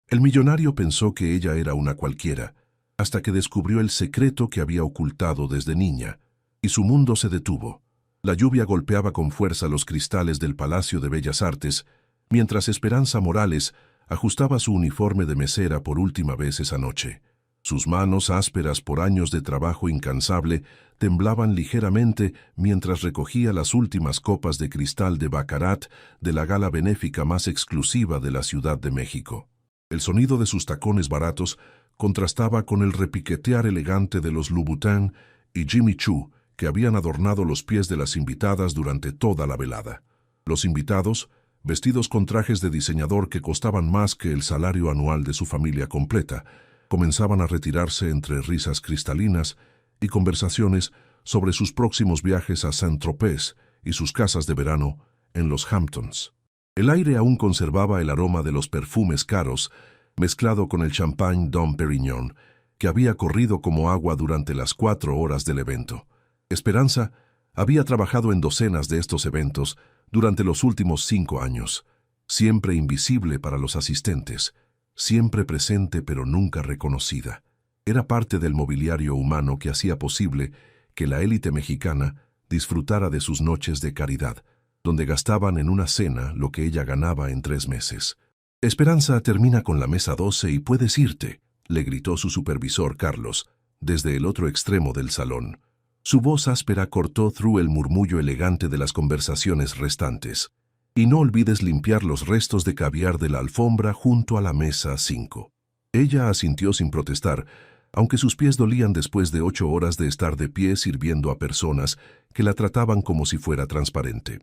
El millonario pensó que ella era una cualquiera, hasta que descubrió el secreto que había ocultado desde niña, y su mundo se detuvo. La lluvia golpeaba con fuerza los cristales del Palacio de Bellas Artes, mientras Esperanza Morales ajustaba su uniforme de mesera por última vez esa noche. Sus manos, ásperas por años de trabajo incansable, temblaban ligeramente mientras recogía las últimas copas de cristal de baccarat de la gala benéfica más exclusiva de la Ciudad de México. El sonido de sus tacones baratos contrastaba con el repiquetear elegante de los Louboutin y Jimmy Choo, que habían adornado los pies de las invitadas durante toda la velada. Los invitados, vestidos con trajes de diseñador que costaban más que el salario anual de su familia completa, comenzaban a retirarse entre risas cristalinas y conversaciones sobre sus próximos viajes a Saint-Tropez y sus casas de verano en los Hamptons. El aire aún conservaba el aroma de los perfumes caros, mezclado con el champagne Dom Pérignon, que había corrido como agua durante las 4 horas del evento. Esperanza había trabajado en docenas de estos eventos durante los últimos 5 años, siempre invisible para los asistentes, siempre presente pero nunca reconocida. Era parte del mobiliario humano que hacía posible que la élite mexicana disfrutara de sus noches de caridad, donde gastaban en una cena lo que ella ganaba en 3 meses. «Esperanza, termina con la mesa 12 y puedes irte», le gritó su supervisor Carlos, desde el otro extremo del salón. Su voz áspera cortó through el murmullo elegante de las conversaciones restantes. «Y no olvides limpiar los restos de caviar de la alfombra junto a la mesa 5». Ella asintió sin protestar, aunque sus pies dolían después de 8 horas de estar de pie sirviendo a personas que la trataban como si fuera transparente.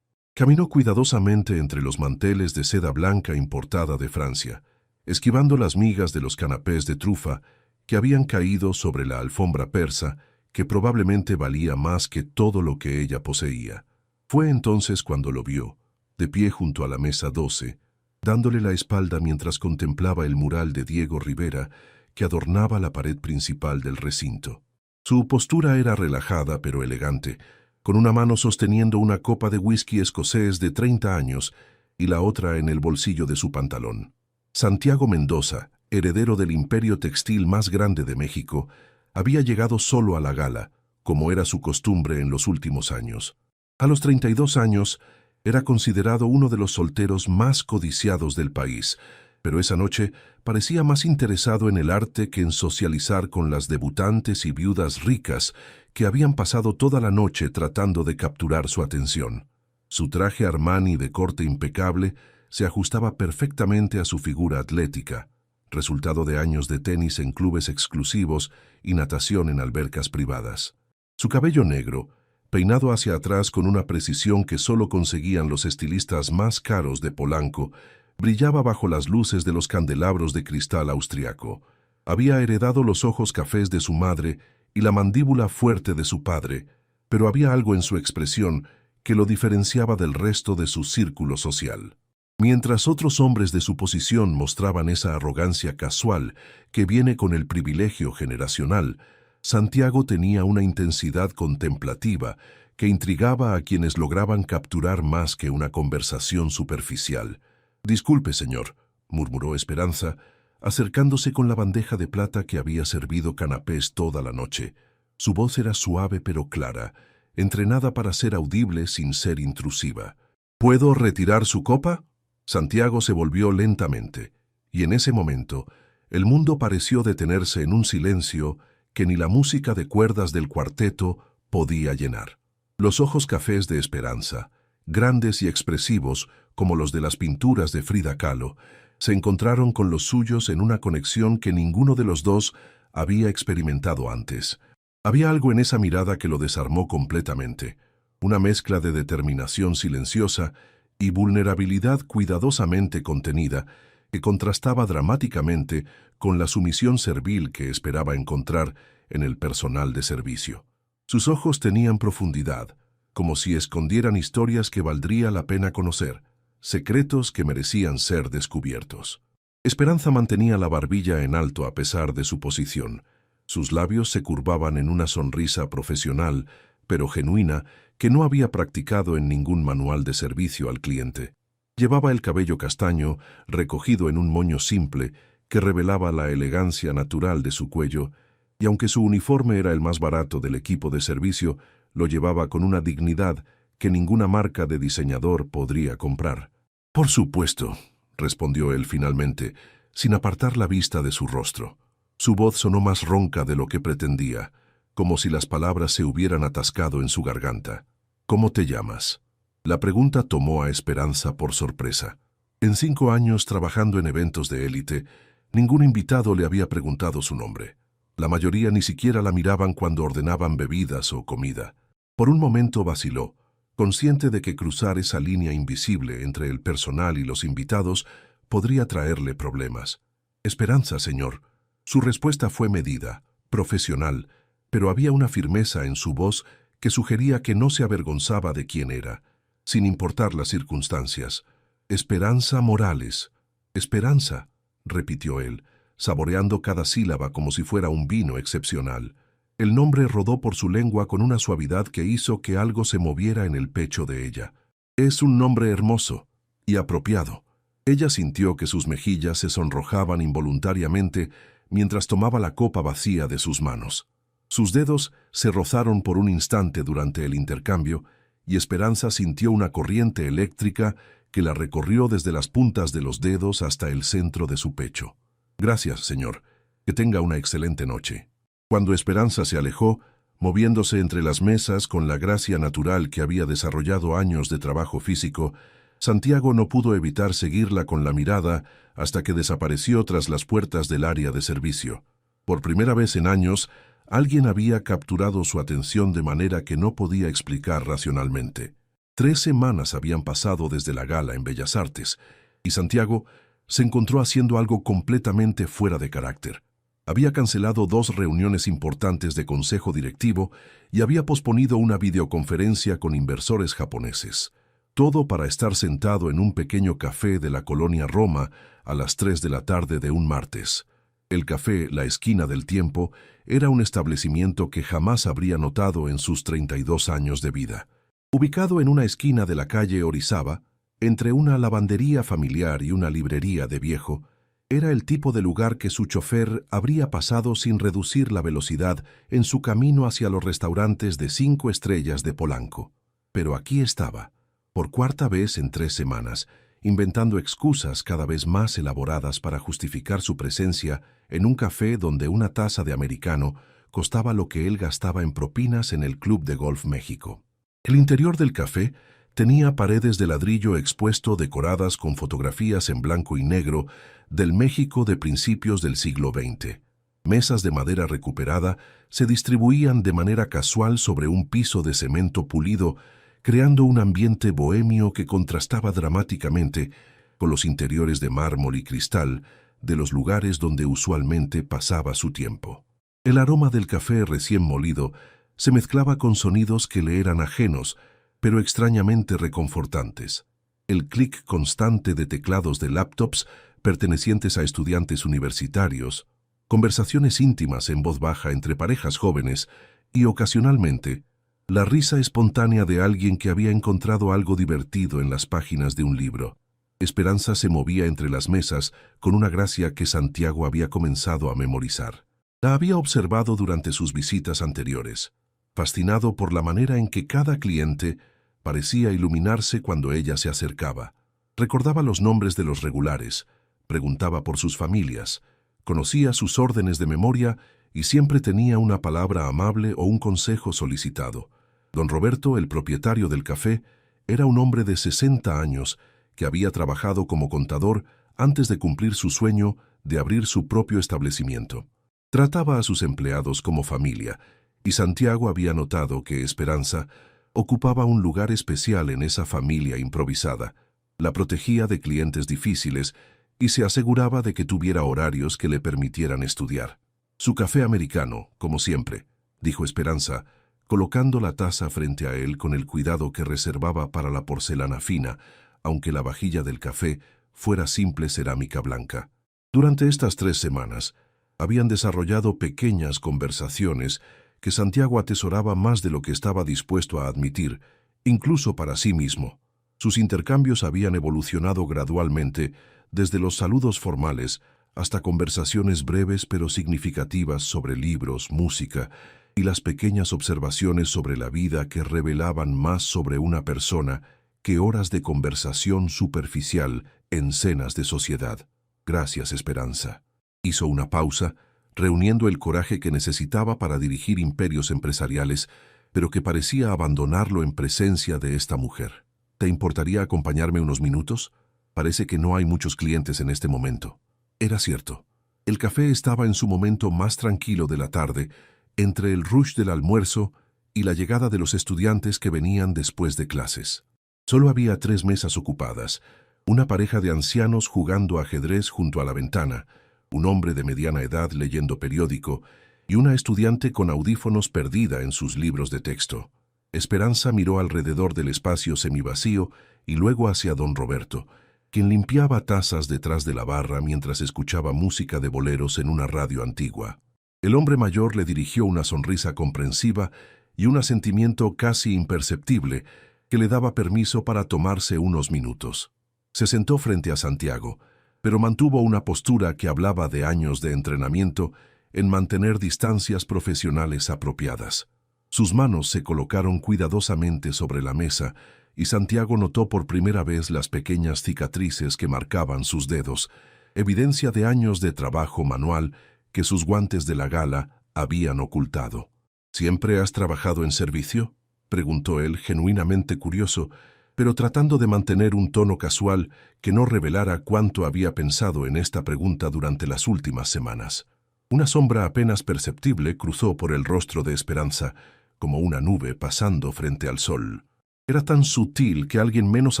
Caminó cuidadosamente entre los manteles de seda blanca importada de Francia, esquivando las migas de los canapés de trufa que habían caído sobre la alfombra persa, que probablemente valía más que todo lo que ella poseía. Fue entonces cuando lo vio, de pie junto a la mesa 12, dándole la espalda mientras contemplaba el mural de Diego Rivera que adornaba la pared principal del recinto. Su postura era relajada pero elegante, con una mano sosteniendo una copa de whisky escocés de 30 años y la otra en el bolsillo de su pantalón. Santiago Mendoza, heredero del imperio textil más grande de México, había llegado solo a la gala, como era su costumbre en los últimos años. A los 32 años, era considerado uno de los solteros más codiciados del país, pero esa noche parecía más interesado en el arte que en socializar con las debutantes y viudas ricas que habían pasado toda la noche tratando de capturar su atención. Su traje Armani de corte impecable se ajustaba perfectamente a su figura atlética, resultado de años de tenis en clubes exclusivos y natación en albercas privadas. Su cabello negro, peinado hacia atrás con una precisión que solo conseguían los estilistas más caros de Polanco, brillaba bajo las luces de los candelabros de cristal austriaco. Había heredado los ojos cafés de su madre y la mandíbula fuerte de su padre, pero había algo en su expresión que lo diferenciaba del resto de su círculo social. Mientras otros hombres de su posición mostraban esa arrogancia casual que viene con el privilegio generacional, Santiago tenía una intensidad contemplativa que intrigaba a quienes lograban capturar más que una conversación superficial. «Disculpe, señor», murmuró Esperanza, acercándose con la bandeja de plata que había servido canapés toda la noche. Su voz era suave pero clara, entrenada para ser audible sin ser intrusiva. «¿Puedo retirar su copa?» Santiago se volvió lentamente, y en ese momento el mundo pareció detenerse en un silencio que ni la música de cuerdas del cuarteto podía llenar. Los ojos cafés de Esperanza, grandes y expresivos como los de las pinturas de Frida Kahlo, se encontraron con los suyos en una conexión que ninguno de los dos había experimentado antes. Había algo en esa mirada que lo desarmó completamente, una mezcla de determinación silenciosa y vulnerabilidad cuidadosamente contenida que contrastaba dramáticamente con la sumisión servil que esperaba encontrar en el personal de servicio. Sus ojos tenían profundidad, como si escondieran historias que valdría la pena conocer, secretos que merecían ser descubiertos. Esperanza mantenía la barbilla en alto a pesar de su posición. Sus labios se curvaban en una sonrisa profesional, pero genuina, que no había practicado en ningún manual de servicio al cliente. Llevaba el cabello castaño, recogido en un moño simple, que revelaba la elegancia natural de su cuello, y aunque su uniforme era el más barato del equipo de servicio, lo llevaba con una dignidad que ninguna marca de diseñador podría comprar. «Por supuesto», respondió él finalmente, sin apartar la vista de su rostro. Su voz sonó más ronca de lo que pretendía, como si las palabras se hubieran atascado en su garganta. «¿Cómo te llamas?». La pregunta tomó a Esperanza por sorpresa. En 5 años trabajando en eventos de élite, ningún invitado le había preguntado su nombre. La mayoría ni siquiera la miraban cuando ordenaban bebidas o comida. Por un momento vaciló, consciente de que cruzar esa línea invisible entre el personal y los invitados podría traerle problemas. «Esperanza, señor». Su respuesta fue medida, profesional, pero había una firmeza en su voz que sugería que no se avergonzaba de quién era, sin importar las circunstancias. «Esperanza Morales». «Esperanza», repitió él, saboreando cada sílaba como si fuera un vino excepcional. El nombre rodó por su lengua con una suavidad que hizo que algo se moviera en el pecho de ella. «Es un nombre hermoso y apropiado». Ella sintió que sus mejillas se sonrojaban involuntariamente mientras tomaba la copa vacía de sus manos. Sus dedos se rozaron por un instante durante el intercambio y Esperanza sintió una corriente eléctrica que la recorrió desde las puntas de los dedos hasta el centro de su pecho. «Gracias, señor. Que tenga una excelente noche». Cuando Esperanza se alejó, moviéndose entre las mesas con la gracia natural que había desarrollado años de trabajo físico, Santiago no pudo evitar seguirla con la mirada hasta que desapareció tras las puertas del área de servicio. Por primera vez en años, alguien había capturado su atención de manera que no podía explicar racionalmente. 3 semanas habían pasado desde la gala en Bellas Artes, y Santiago se encontró haciendo algo completamente fuera de carácter. Había cancelado 2 reuniones importantes de consejo directivo y había posponido una videoconferencia con inversores japoneses. Todo para estar sentado en un pequeño café de la colonia Roma a las 3 de la tarde de un martes. El café La Esquina del Tiempo era un establecimiento que jamás habría notado en sus 32 años de vida. Ubicado en una esquina de la calle Orizaba, entre una lavandería familiar y una librería de viejo, era el tipo de lugar que su chofer habría pasado sin reducir la velocidad en su camino hacia los restaurantes de 5 estrellas de Polanco. Pero aquí estaba, por 4ª vez en 3 semanas, inventando excusas cada vez más elaboradas para justificar su presencia en un café donde una taza de americano costaba lo que él gastaba en propinas en el Club de Golf México. El interior del café tenía paredes de ladrillo expuesto decoradas con fotografías en blanco y negro del México de principios del siglo XX. Mesas de madera recuperada se distribuían de manera casual sobre un piso de cemento pulido, creando un ambiente bohemio que contrastaba dramáticamente con los interiores de mármol y cristal de los lugares donde usualmente pasaba su tiempo. El aroma del café recién molido se mezclaba con sonidos que le eran ajenos, pero extrañamente reconfortantes. El clic constante de teclados de laptops pertenecientes a estudiantes universitarios, conversaciones íntimas en voz baja entre parejas jóvenes y, ocasionalmente, la risa espontánea de alguien que había encontrado algo divertido en las páginas de un libro. Esperanza se movía entre las mesas con una gracia que Santiago había comenzado a memorizar. La había observado durante sus visitas anteriores, fascinado por la manera en que cada cliente parecía iluminarse cuando ella se acercaba. Recordaba los nombres de los regulares, preguntaba por sus familias, conocía sus órdenes de memoria y siempre tenía una palabra amable o un consejo solicitado. Don Roberto, el propietario del café, era un hombre de 60 años que había trabajado como contador antes de cumplir su sueño de abrir su propio establecimiento. Trataba a sus empleados como familia, y Santiago había notado que Esperanza ocupaba un lugar especial en esa familia improvisada. La protegía de clientes difíciles y se aseguraba de que tuviera horarios que le permitieran estudiar. «Su café americano, como siempre», dijo Esperanza, colocando la taza frente a él con el cuidado que reservaba para la porcelana fina, aunque la vajilla del café fuera simple cerámica blanca. Durante estas 3 semanas, habían desarrollado pequeñas conversaciones que Santiago atesoraba más de lo que estaba dispuesto a admitir, incluso para sí mismo. Sus intercambios habían evolucionado gradualmente desde los saludos formales hasta conversaciones breves pero significativas sobre libros, música y las pequeñas observaciones sobre la vida que revelaban más sobre una persona que horas de conversación superficial en cenas de sociedad. Gracias, Esperanza. Hizo una pausa, reuniendo el coraje que necesitaba para dirigir imperios empresariales, pero que parecía abandonarlo en presencia de esta mujer. ¿Te importaría acompañarme unos minutos? Parece que no hay muchos clientes en este momento. Era cierto. El café estaba en su momento más tranquilo de la tarde, entre el rush del almuerzo y la llegada de los estudiantes que venían después de clases. Solo había 3 mesas ocupadas, una pareja de ancianos jugando ajedrez junto a la ventana, un hombre de mediana edad leyendo periódico y una estudiante con audífonos perdida en sus libros de texto. Esperanza miró alrededor del espacio semivacío y luego hacia don Roberto, quien limpiaba tazas detrás de la barra mientras escuchaba música de boleros en una radio antigua. El hombre mayor le dirigió una sonrisa comprensiva y un asentimiento casi imperceptible que le daba permiso para tomarse unos minutos. Se sentó frente a Santiago, pero mantuvo una postura que hablaba de años de entrenamiento en mantener distancias profesionales apropiadas. Sus manos se colocaron cuidadosamente sobre la mesa y Santiago notó por primera vez las pequeñas cicatrices que marcaban sus dedos, evidencia de años de trabajo manual que sus guantes de la gala habían ocultado. ¿Siempre has trabajado en servicio?, preguntó él, genuinamente curioso, pero tratando de mantener un tono casual que no revelara cuánto había pensado en esta pregunta durante las últimas semanas. Una sombra apenas perceptible cruzó por el rostro de Esperanza, como una nube pasando frente al sol. Era tan sutil que alguien menos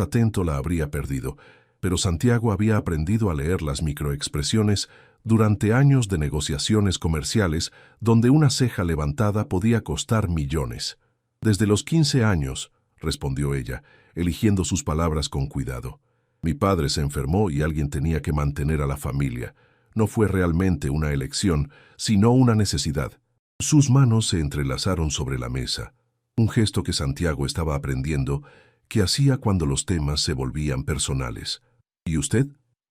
atento la habría perdido, pero Santiago había aprendido a leer las microexpresiones durante años de negociaciones comerciales donde una ceja levantada podía costar millones. Desde los 15 años, respondió ella, eligiendo sus palabras con cuidado. Mi padre se enfermó y alguien tenía que mantener a la familia. No fue realmente una elección, sino una necesidad. Sus manos se entrelazaron sobre la mesa, un gesto que Santiago estaba aprendiendo que hacía cuando los temas se volvían personales. ¿Y usted?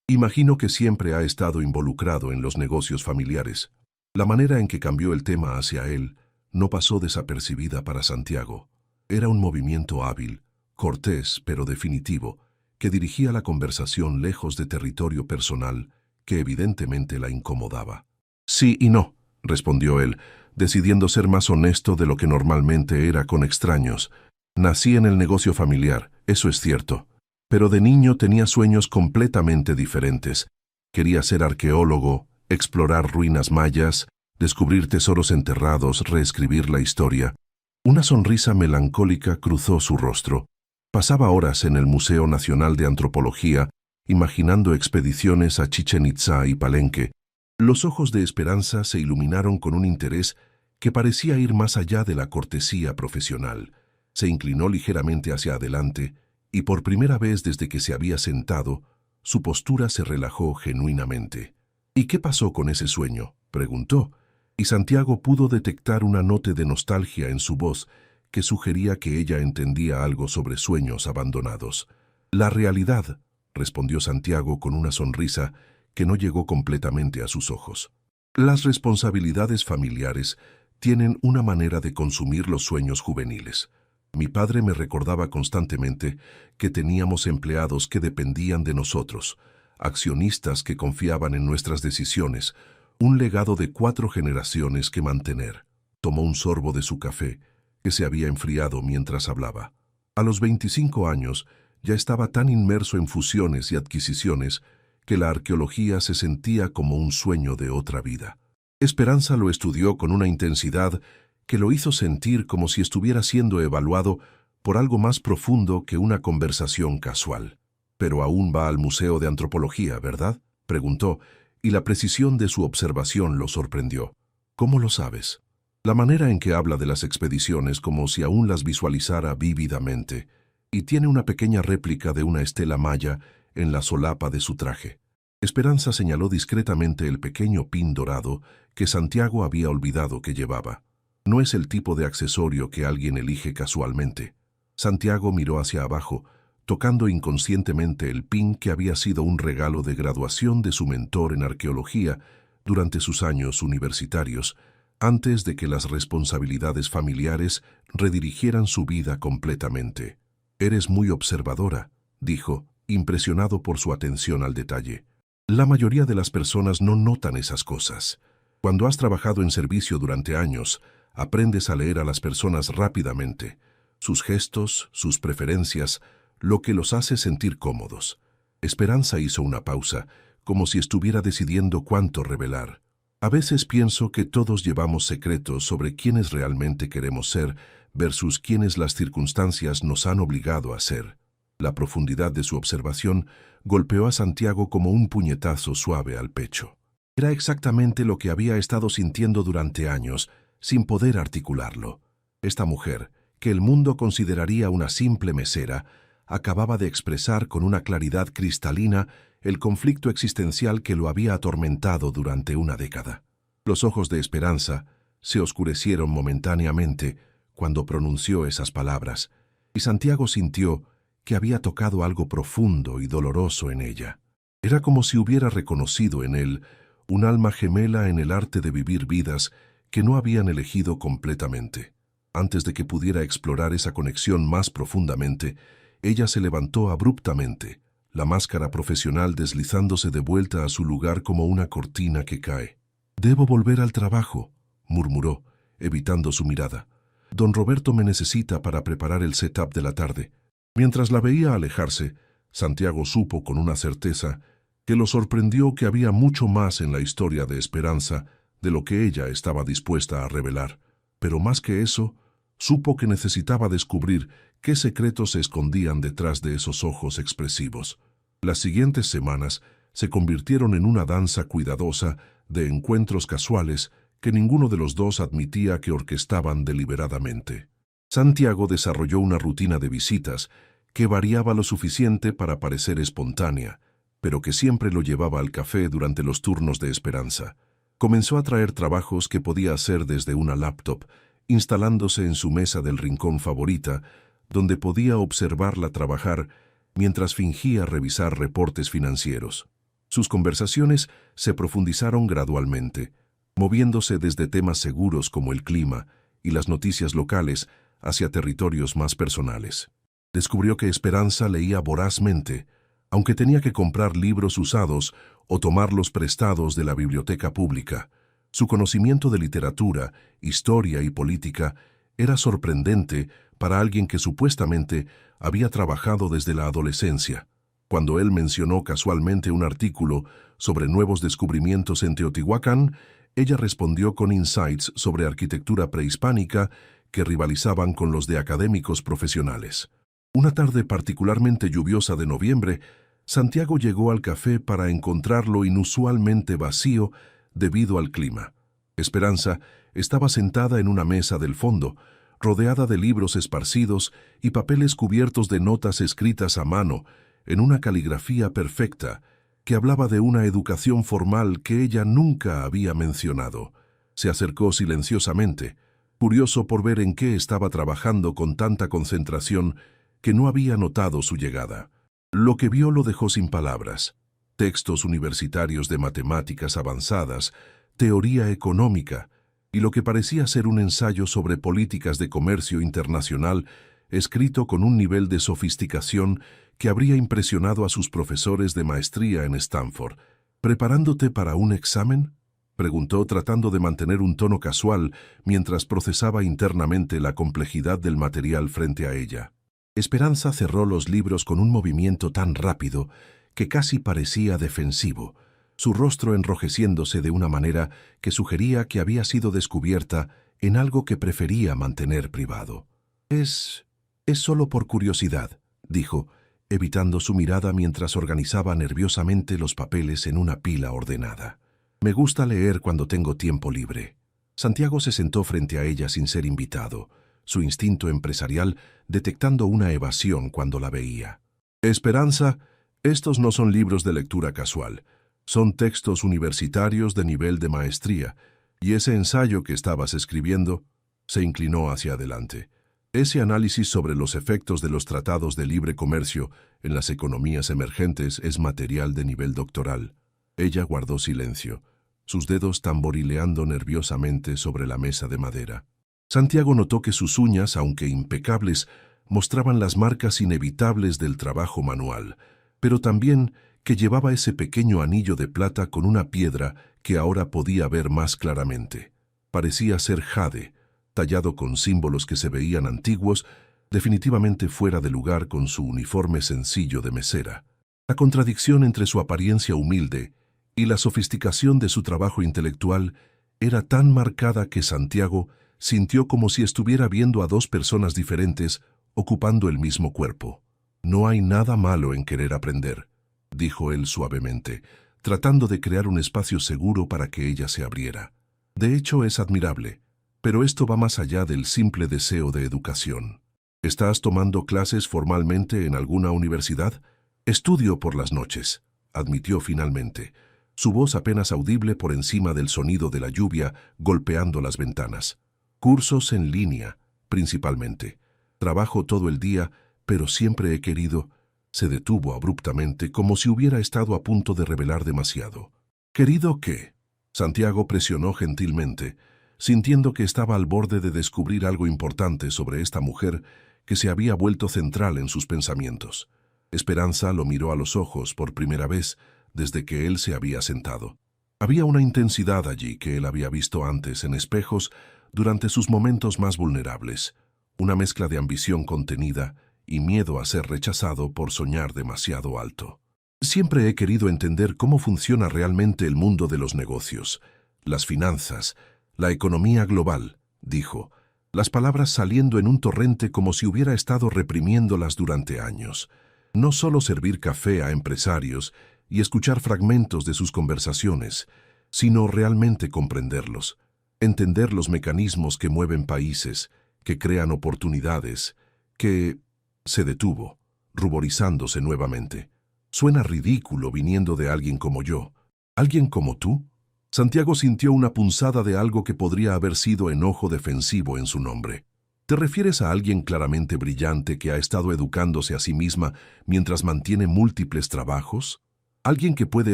Imagino que siempre ha estado involucrado en los negocios familiares. La manera en que cambió el tema hacia él no pasó desapercibida para Santiago. Era un movimiento hábil, cortés pero definitivo, que dirigía la conversación lejos de territorio personal que evidentemente la incomodaba. Sí y no, respondió él, decidiendo ser más honesto de lo que normalmente era con extraños. Nací en el negocio familiar, eso es cierto, pero de niño tenía sueños completamente diferentes. Quería ser arqueólogo, explorar ruinas mayas, descubrir tesoros enterrados, reescribir la historia. Una sonrisa melancólica cruzó su rostro. Pasaba horas en el Museo Nacional de Antropología, imaginando expediciones a Chichén Itzá y Palenque. Los ojos de Esperanza se iluminaron con un interés que parecía ir más allá de la cortesía profesional. Se inclinó ligeramente hacia adelante y por primera vez desde que se había sentado, su postura se relajó genuinamente. ¿Y qué pasó con ese sueño?, preguntó, y Santiago pudo detectar una nota de nostalgia en su voz que sugería que ella entendía algo sobre sueños abandonados. La realidad, respondió Santiago con una sonrisa que no llegó completamente a sus ojos. Las responsabilidades familiares tienen una manera de consumir los sueños juveniles. Mi padre me recordaba constantemente que teníamos empleados que dependían de nosotros, accionistas que confiaban en nuestras decisiones, un legado de 4 generaciones que mantener. Tomó un sorbo de su café, que se había enfriado mientras hablaba. A los 25 años ya estaba tan inmerso en fusiones y adquisiciones que la arqueología se sentía como un sueño de otra vida. Esperanza lo estudió con una intensidad que lo hizo sentir como si estuviera siendo evaluado por algo más profundo que una conversación casual. «Pero aún va al Museo de Antropología, ¿verdad?», preguntó, y la precisión de su observación lo sorprendió. «¿Cómo lo sabes?». La manera en que habla de las expediciones como si aún las visualizara vívidamente, y tiene una pequeña réplica de una estela maya en la solapa de su traje. Esperanza señaló discretamente el pequeño pin dorado que Santiago había olvidado que llevaba. No es el tipo de accesorio que alguien elige casualmente. Santiago miró hacia abajo, tocando inconscientemente el pin que había sido un regalo de graduación de su mentor en arqueología durante sus años universitarios, antes de que las responsabilidades familiares redirigieran su vida completamente. «Eres muy observadora», dijo, impresionado por su atención al detalle. «La mayoría de las personas no notan esas cosas. Cuando has trabajado en servicio durante años, aprendes a leer a las personas rápidamente, sus gestos, sus preferencias, lo que los hace sentir cómodos». Esperanza hizo una pausa, como si estuviera decidiendo cuánto revelar. «A veces pienso que todos llevamos secretos sobre quiénes realmente queremos ser versus quiénes las circunstancias nos han obligado a ser». La profundidad de su observación golpeó a Santiago como un puñetazo suave al pecho. Era exactamente lo que había estado sintiendo durante años, sin poder articularlo. Esta mujer, que el mundo consideraría una simple mesera, acababa de expresar con una claridad cristalina el conflicto existencial que lo había atormentado durante una década. Los ojos de Esperanza se oscurecieron momentáneamente cuando pronunció esas palabras, y Santiago sintió que había tocado algo profundo y doloroso en ella. Era como si hubiera reconocido en él un alma gemela en el arte de vivir vidas que no habían elegido completamente. Antes de que pudiera explorar esa conexión más profundamente, ella se levantó abruptamente, la máscara profesional deslizándose de vuelta a su lugar como una cortina que cae. «Debo volver al trabajo», murmuró, evitando su mirada. «Don Roberto me necesita para preparar el setup de la tarde». Mientras la veía alejarse, Santiago supo con una certeza que lo sorprendió que había mucho más en la historia de Esperanza de lo que ella estaba dispuesta a revelar. Pero más que eso, supo que necesitaba descubrir qué secretos se escondían detrás de esos ojos expresivos. Las siguientes semanas se convirtieron en una danza cuidadosa de encuentros casuales que ninguno de los dos admitía que orquestaban deliberadamente. Santiago desarrolló una rutina de visitas que variaba lo suficiente para parecer espontánea, pero que siempre lo llevaba al café durante los turnos de Esperanza. Comenzó a traer trabajos que podía hacer desde una laptop, instalándose en su mesa del rincón favorita, donde podía observarla trabajar mientras fingía revisar reportes financieros. Sus conversaciones se profundizaron gradualmente, moviéndose desde temas seguros como el clima y las noticias locales hacia territorios más personales. Descubrió que Esperanza leía vorazmente, aunque tenía que comprar libros usados o tomarlos prestados de la biblioteca pública. Su conocimiento de literatura, historia y política era sorprendente para alguien que supuestamente había trabajado desde la adolescencia. Cuando él mencionó casualmente un artículo sobre nuevos descubrimientos en Teotihuacán, ella respondió con insights sobre arquitectura prehispánica que rivalizaban con los de académicos profesionales. Una tarde particularmente lluviosa de noviembre, Santiago llegó al café para encontrarlo inusualmente vacío debido al clima. Esperanza estaba sentada en una mesa del fondo, rodeada de libros esparcidos y papeles cubiertos de notas escritas a mano, en una caligrafía perfecta, que hablaba de una educación formal que ella nunca había mencionado. Se acercó silenciosamente, curioso por ver en qué estaba trabajando con tanta concentración que no había notado su llegada. Lo que vio lo dejó sin palabras. Textos universitarios de matemáticas avanzadas, teoría económica y lo que parecía ser un ensayo sobre políticas de comercio internacional escrito con un nivel de sofisticación que habría impresionado a sus profesores de maestría en Stanford. «¿Preparándote para un examen?», preguntó tratando de mantener un tono casual mientras procesaba internamente la complejidad del material frente a ella. Esperanza cerró los libros con un movimiento tan rápido que casi parecía defensivo, su rostro enrojeciéndose de una manera que sugería que había sido descubierta en algo que prefería mantener privado. Es solo por curiosidad», dijo, evitando su mirada mientras organizaba nerviosamente los papeles en una pila ordenada. «Me gusta leer cuando tengo tiempo libre». Santiago se sentó frente a ella sin ser invitado, su instinto empresarial detectando una evasión cuando la veía. «Esperanza, estos no son libros de lectura casual. Son textos universitarios de nivel de maestría, y ese ensayo que estabas escribiendo…» Se inclinó hacia adelante. Ese análisis sobre los efectos de los tratados de libre comercio en las economías emergentes es material de nivel doctoral. Ella guardó silencio, sus dedos tamborileando nerviosamente sobre la mesa de madera. Santiago notó que sus uñas, aunque impecables, mostraban las marcas inevitables del trabajo manual, pero también que llevaba ese pequeño anillo de plata con una piedra que ahora podía ver más claramente. Parecía ser jade, tallado con símbolos que se veían antiguos, definitivamente fuera de lugar con su uniforme sencillo de mesera. La contradicción entre su apariencia humilde y la sofisticación de su trabajo intelectual era tan marcada que Santiago sintió como si estuviera viendo a dos personas diferentes ocupando el mismo cuerpo. «No hay nada malo en querer aprender», dijo él suavemente, tratando de crear un espacio seguro para que ella se abriera. «De hecho, es admirable, pero esto va más allá del simple deseo de educación. ¿Estás tomando clases formalmente en alguna universidad?» «Estudio por las noches», admitió finalmente, su voz apenas audible por encima del sonido de la lluvia golpeando las ventanas. «Cursos en línea, principalmente. Trabajo todo el día, pero siempre he querido...» Se detuvo abruptamente, como si hubiera estado a punto de revelar demasiado. «¿Querido qué?» Santiago presionó gentilmente, sintiendo que estaba al borde de descubrir algo importante sobre esta mujer que se había vuelto central en sus pensamientos. Esperanza lo miró a los ojos por primera vez desde que él se había sentado. Había una intensidad allí que él había visto antes en espejos durante sus momentos más vulnerables, una mezcla de ambición contenida y miedo a ser rechazado por soñar demasiado alto. «Siempre he querido entender cómo funciona realmente el mundo de los negocios, las finanzas, la economía global», dijo, las palabras saliendo en un torrente como si hubiera estado reprimiéndolas durante años. No solo servir café a empresarios y escuchar fragmentos de sus conversaciones, sino realmente comprenderlos, entender los mecanismos que mueven países, que crean oportunidades, que... Se detuvo, ruborizándose nuevamente. «Suena ridículo viniendo de alguien como yo. ¿Alguien como tú?» Santiago sintió una punzada de algo que podría haber sido enojo defensivo en su nombre. «¿Te refieres a alguien claramente brillante que ha estado educándose a sí misma mientras mantiene múltiples trabajos? ¿Alguien que puede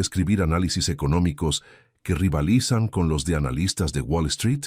escribir análisis económicos que rivalizan con los de analistas de Wall Street?»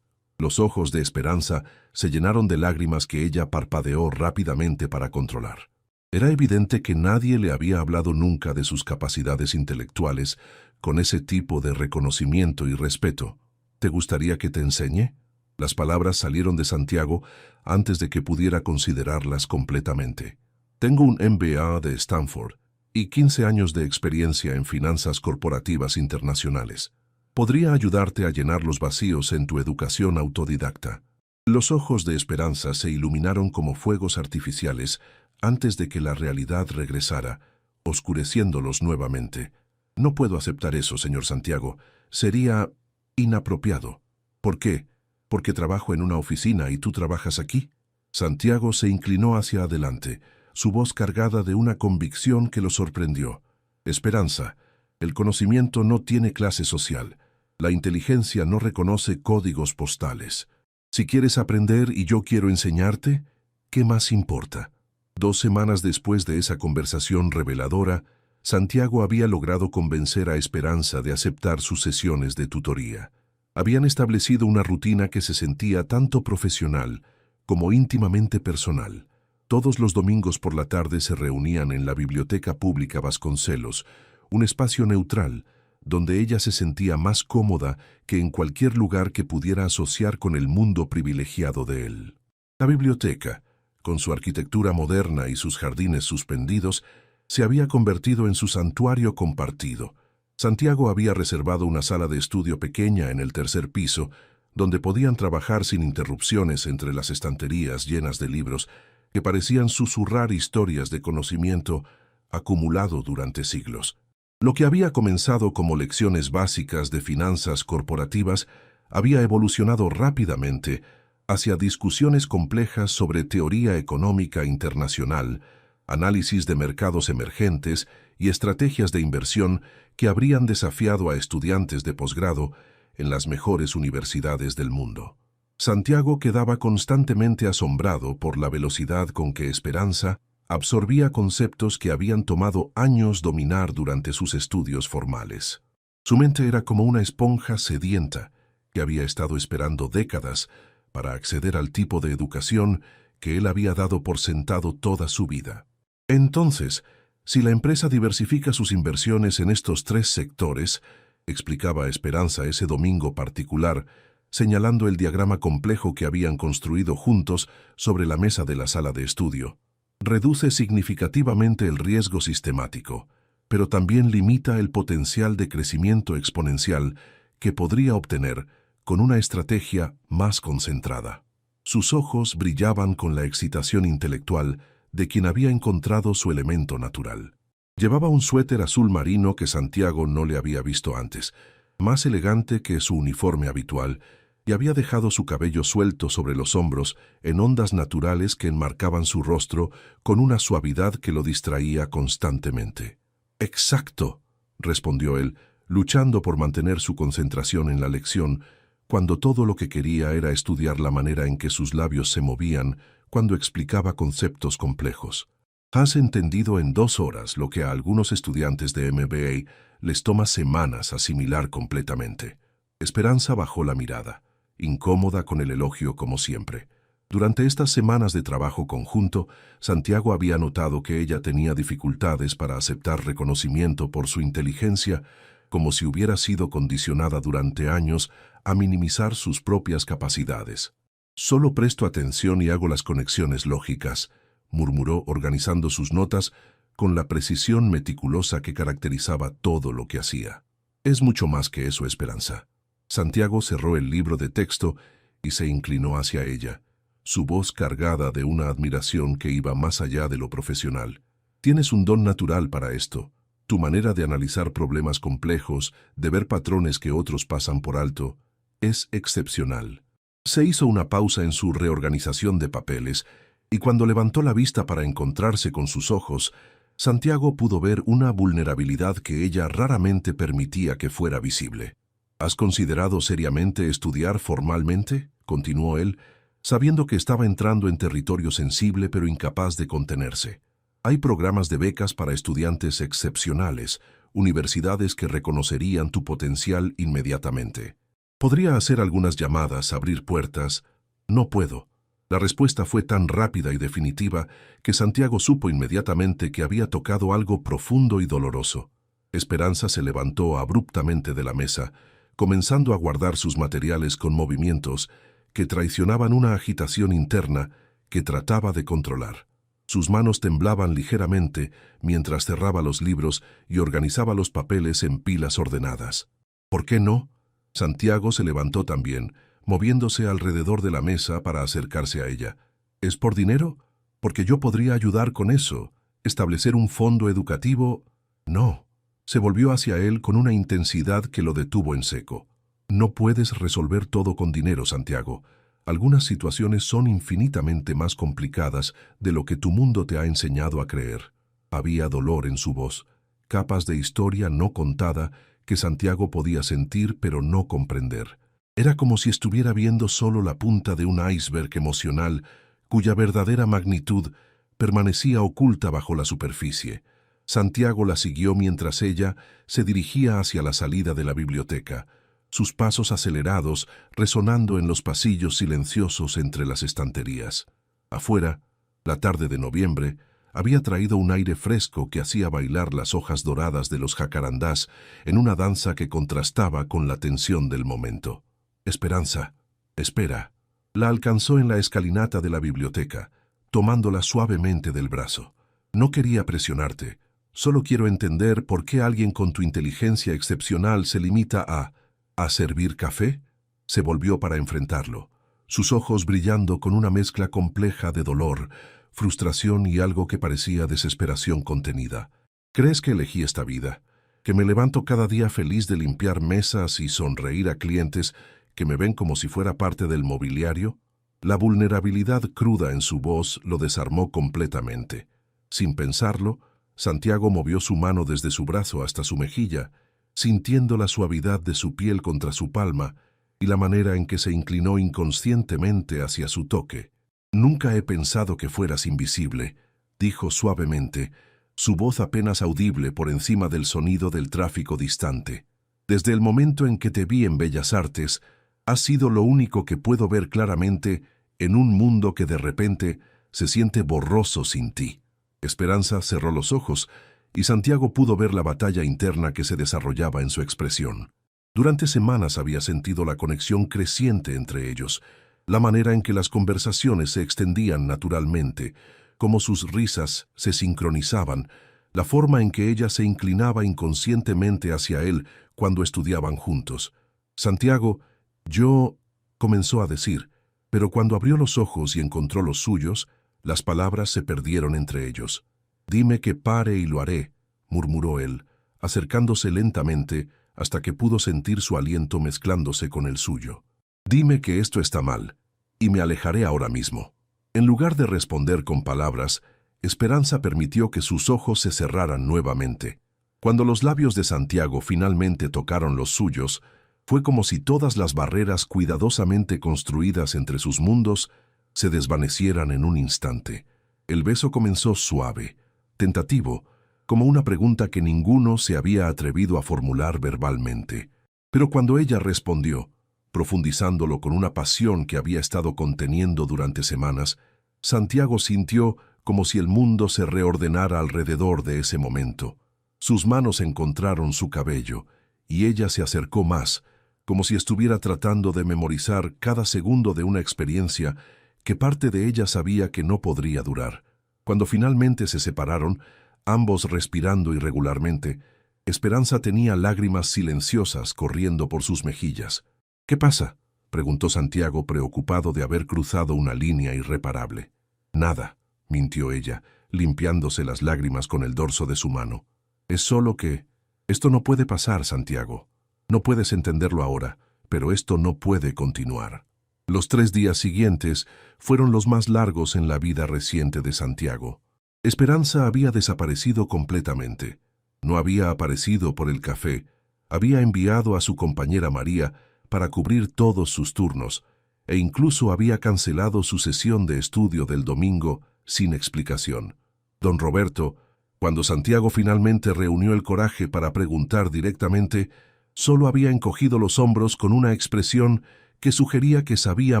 Los ojos de Esperanza se llenaron de lágrimas que ella parpadeó rápidamente para controlar. Era evidente que nadie le había hablado nunca de sus capacidades intelectuales con ese tipo de reconocimiento y respeto. «¿Te gustaría que te enseñe?» Las palabras salieron de Santiago antes de que pudiera considerarlas completamente. «Tengo un MBA de Stanford y 15 años de experiencia en finanzas corporativas internacionales. Podría ayudarte a llenar los vacíos en tu educación autodidacta». Los ojos de Esperanza se iluminaron como fuegos artificiales antes de que la realidad regresara, oscureciéndolos nuevamente. «No puedo aceptar eso, señor Santiago. Sería inapropiado». «¿Por qué? ¿Porque trabajo en una oficina y tú trabajas aquí?» Santiago se inclinó hacia adelante, su voz cargada de una convicción que lo sorprendió. «Esperanza, el conocimiento no tiene clase social. La inteligencia no reconoce códigos postales. Si quieres aprender y yo quiero enseñarte, ¿qué más importa?». 2 semanas después de esa conversación reveladora, Santiago había logrado convencer a Esperanza de aceptar sus sesiones de tutoría. Habían establecido una rutina que se sentía tanto profesional como íntimamente personal. Todos los domingos por la tarde se reunían en la Biblioteca Pública Vasconcelos, un espacio neutral, donde ella se sentía más cómoda que en cualquier lugar que pudiera asociar con el mundo privilegiado de él. La biblioteca, con su arquitectura moderna y sus jardines suspendidos, se había convertido en su santuario compartido. Santiago había reservado una sala de estudio pequeña en el 3er piso, donde podían trabajar sin interrupciones entre las estanterías llenas de libros que parecían susurrar historias de conocimiento acumulado durante siglos. Lo que había comenzado como lecciones básicas de finanzas corporativas había evolucionado rápidamente hacia discusiones complejas sobre teoría económica internacional, análisis de mercados emergentes y estrategias de inversión que habrían desafiado a estudiantes de posgrado en las mejores universidades del mundo. Santiago quedaba constantemente asombrado por la velocidad con que Esperanza absorbía conceptos que habían tomado años dominar durante sus estudios formales. Su mente era como una esponja sedienta que había estado esperando décadas para acceder al tipo de educación que él había dado por sentado toda su vida. Entonces, si la empresa diversifica sus inversiones en estos 3 sectores, explicaba Esperanza ese domingo particular, señalando el diagrama complejo que habían construido juntos sobre la mesa de la sala de estudio, reduce significativamente el riesgo sistemático, pero también limita el potencial de crecimiento exponencial que podría obtener con una estrategia más concentrada. Sus ojos brillaban con la excitación intelectual de quien había encontrado su elemento natural. Llevaba un suéter azul marino que Santiago no le había visto antes, más elegante que su uniforme habitual, y había dejado su cabello suelto sobre los hombros en ondas naturales que enmarcaban su rostro con una suavidad que lo distraía constantemente. «Exacto», respondió él, luchando por mantener su concentración en la lección, cuando todo lo que quería era estudiar la manera en que sus labios se movían cuando explicaba conceptos complejos. «Has entendido en 2 horas lo que a algunos estudiantes de MBA les toma semanas asimilar completamente». Esperanza bajó la mirada, incómoda con el elogio como siempre. Durante estas semanas de trabajo conjunto, Santiago había notado que ella tenía dificultades para aceptar reconocimiento por su inteligencia, como si hubiera sido condicionada durante años a minimizar sus propias capacidades. «Solo presto atención y hago las conexiones lógicas», murmuró organizando sus notas con la precisión meticulosa que caracterizaba todo lo que hacía. «Es mucho más que eso, Esperanza». Santiago cerró el libro de texto y se inclinó hacia ella, su voz cargada de una admiración que iba más allá de lo profesional. «Tienes un don natural para esto. Tu manera de analizar problemas complejos, de ver patrones que otros pasan por alto, es excepcional». Se hizo una pausa en su reorganización de papeles, y cuando levantó la vista para encontrarse con sus ojos, Santiago pudo ver una vulnerabilidad que ella raramente permitía que fuera visible. «¿Has considerado seriamente estudiar formalmente?», continuó él, sabiendo que estaba entrando en territorio sensible pero incapaz de contenerse. «Hay programas de becas para estudiantes excepcionales, universidades que reconocerían tu potencial inmediatamente. Podría hacer algunas llamadas, abrir puertas». «No puedo». La respuesta fue tan rápida y definitiva que Santiago supo inmediatamente que había tocado algo profundo y doloroso. Esperanza se levantó abruptamente de la mesa, comenzando a guardar sus materiales con movimientos que traicionaban una agitación interna que trataba de controlar. Sus manos temblaban ligeramente mientras cerraba los libros y organizaba los papeles en pilas ordenadas. «¿Por qué no?». Santiago se levantó también, moviéndose alrededor de la mesa para acercarse a ella. «¿Es por dinero? Porque yo podría ayudar con eso. ¿Establecer un fondo educativo?» «No». Se volvió hacia él con una intensidad que lo detuvo en seco. «No puedes resolver todo con dinero, Santiago. Algunas situaciones son infinitamente más complicadas de lo que tu mundo te ha enseñado a creer». Había dolor en su voz, capas de historia no contada que Santiago podía sentir pero no comprender. Era como si estuviera viendo solo la punta de un iceberg emocional cuya verdadera magnitud permanecía oculta bajo la superficie. Santiago la siguió mientras ella se dirigía hacia la salida de la biblioteca, sus pasos acelerados resonando en los pasillos silenciosos entre las estanterías. Afuera, la tarde de noviembre había traído un aire fresco que hacía bailar las hojas doradas de los jacarandás en una danza que contrastaba con la tensión del momento. «Esperanza, espera». La alcanzó en la escalinata de la biblioteca, tomándola suavemente del brazo. «No quería presionarte. Solo quiero entender por qué alguien con tu inteligencia excepcional se limita a servir café». Se volvió para enfrentarlo, sus ojos brillando con una mezcla compleja de dolor, frustración y algo que parecía desesperación contenida. «¿Crees que elegí esta vida? ¿Que me levanto cada día feliz de limpiar mesas y sonreír a clientes que me ven como si fuera parte del mobiliario?» La vulnerabilidad cruda en su voz lo desarmó completamente. Sin pensarlo, Santiago movió su mano desde su brazo hasta su mejilla, sintiendo la suavidad de su piel contra su palma, y la manera en que se inclinó inconscientemente hacia su toque. «Nunca he pensado que fueras invisible», dijo suavemente, su voz apenas audible por encima del sonido del tráfico distante. «Desde el momento en que te vi en Bellas Artes, has sido lo único que puedo ver claramente en un mundo que de repente se siente borroso sin ti». Esperanza cerró los ojos y Santiago pudo ver la batalla interna que se desarrollaba en su expresión. Durante semanas había sentido la conexión creciente entre ellos, la manera en que las conversaciones se extendían naturalmente, cómo sus risas se sincronizaban, la forma en que ella se inclinaba inconscientemente hacia él cuando estudiaban juntos. «Santiago, yo», comenzó a decir, pero cuando abrió los ojos y encontró los suyos, las palabras se perdieron entre ellos. «Dime que pare y lo haré», murmuró él, acercándose lentamente hasta que pudo sentir su aliento mezclándose con el suyo. «Dime que esto está mal, y me alejaré ahora mismo». En lugar de responder con palabras, Esperanza permitió que sus ojos se cerraran nuevamente. Cuando los labios de Santiago finalmente tocaron los suyos, fue como si todas las barreras cuidadosamente construidas entre sus mundos se desvanecieran en un instante. El beso comenzó suave, tentativo, como una pregunta que ninguno se había atrevido a formular verbalmente. Pero cuando ella respondió, profundizándolo con una pasión que había estado conteniendo durante semanas, Santiago sintió como si el mundo se reordenara alrededor de ese momento. Sus manos encontraron su cabello, y ella se acercó más, como si estuviera tratando de memorizar cada segundo de una experiencia que parte de ella sabía que no podría durar. Cuando finalmente se separaron, ambos respirando irregularmente, Esperanza tenía lágrimas silenciosas corriendo por sus mejillas. «¿Qué pasa?», preguntó Santiago, preocupado de haber cruzado una línea irreparable. «Nada», mintió ella, limpiándose las lágrimas con el dorso de su mano. «Es solo que... Esto no puede pasar, Santiago. No puedes entenderlo ahora, pero esto no puede continuar». Los 3 días siguientes fueron los más largos en la vida reciente de Santiago. Esperanza había desaparecido completamente. No había aparecido por el café. Había enviado a su compañera María para cubrir todos sus turnos, e incluso había cancelado su sesión de estudio del domingo sin explicación. Don Roberto, cuando Santiago finalmente reunió el coraje para preguntar directamente, solo había encogido los hombros con una expresión que sugería que sabía